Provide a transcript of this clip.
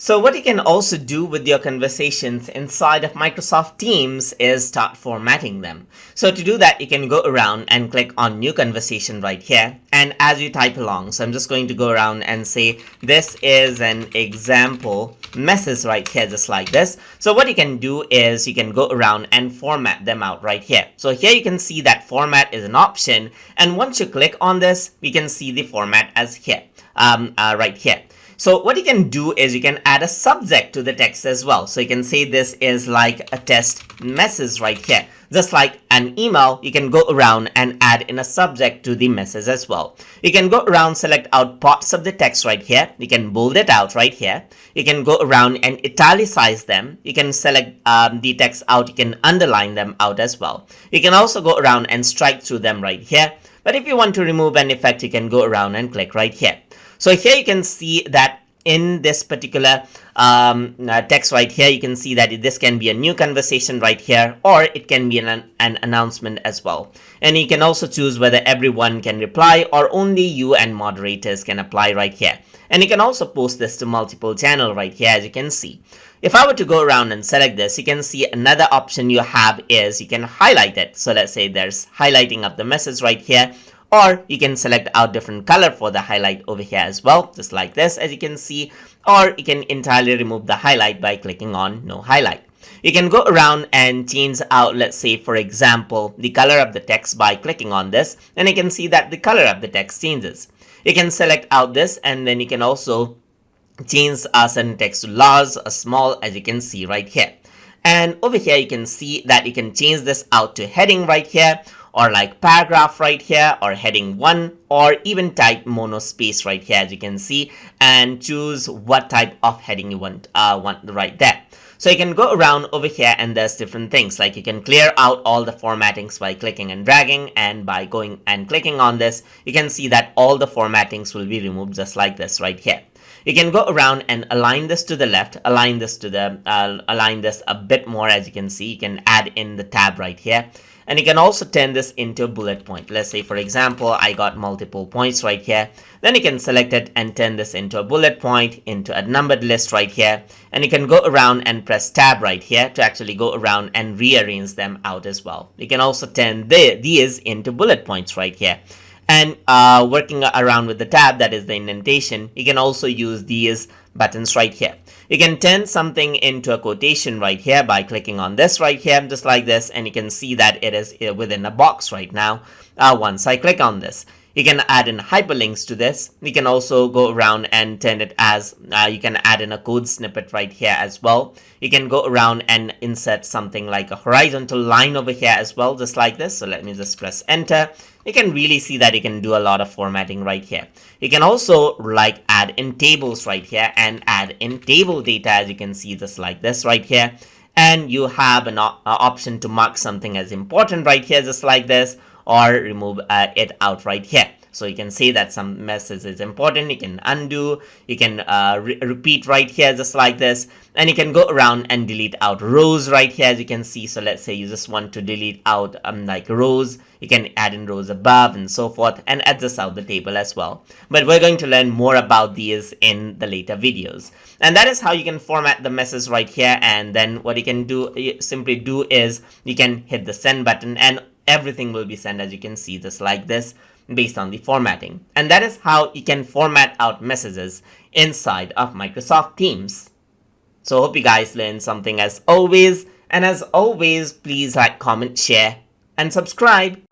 So what you can also do with your conversations inside of Microsoft Teams is start formatting them. So to do that, you can go around and click on new conversation right here. And as you type along, so I'm just going to go around and say, this is an example message right here, just like this. So what you can do is you can go around and format them out right here. So here you can see that format is an option. And once you click on this, we can see the format as here, right here. So what you can do is you can add a subject to the text as well. So you can say this is like a test message right here. Just like an email, you can go around and add in a subject to the message as well. You can go around, select out parts of the text right here. You can bold it out right here. You can go around and italicize them. You can select the text out. You can underline them out as well. You can also go around and strike through them right here. But if you want to remove an effect, you can go around and click right here. So here you can see that in this particular text right here, you can see that this can be a new conversation right here, or it can be an announcement as well. And you can also choose whether everyone can reply or only you and moderators can apply right here. And you can also post this to multiple channels right here, as you can see. If I were to go around and select this, you can see another option you have is you can highlight it. So let's say there's highlighting of the message right here. Or you can select out different color for the highlight over here as well, just like this, as you can see. Or you can entirely remove the highlight by clicking on no highlight. You can go around and change out, let's say, for example, the color of the text by clicking on this. And you can see that the color of the text changes. You can select out this, and then you can also change certain text to large or small, as you can see right here. And over here, you can see that you can change this out to heading right here, or like paragraph right here, or heading 1, or even type monospace right here, as you can see, and choose what type of heading you want right there. So you can go around over here, and there's different things, like you can clear out all the formattings by clicking and dragging, and by going and clicking on this, you can see that all the formattings will be removed just like this right here. You can go around and align this to the left, align this to the align this a bit more, as you can see. You can add in the tab right here. And you can also turn this into a bullet point. Let's say, for example, I got multiple points right here. Then you can select it and turn this into a bullet point, into a numbered list right here. And you can go around and press tab right here to actually go around and rearrange them out as well. You can also turn these into bullet points right here. And working around with the tab, that is the indentation, you can also use these buttons right here. You can turn something into a quotation right here by clicking on this right here, just like this, and you can see that it is within a box right now once I click on this. You can add in hyperlinks to this. You can also go around and turn it as, you can add in a code snippet right here as well. You can go around and insert something like a horizontal line over here as well, just like this. So let me just press enter. You can really see that you can do a lot of formatting right here. You can also like add in tables right here and add in table data, as you can see, just like this right here. And you have an option to mark something as important right here, just like this, or remove it out right here. So you can say that some message is important. You can undo, you can repeat right here, just like this. And you can go around and delete out rows right here, as you can see. So let's say you just want to delete out like rows. You can add in rows above and so forth, and adjust out the table as well. But we're going to learn more about these in the later videos. And that is how you can format the message right here. And then what you can do, simply do is you can hit the send button, and everything will be sent, as you can see, just like this, based on the formatting. And that is how you can format out messages inside of Microsoft Teams. So hope you guys learned something as always. And as always, please like, comment, share, and subscribe.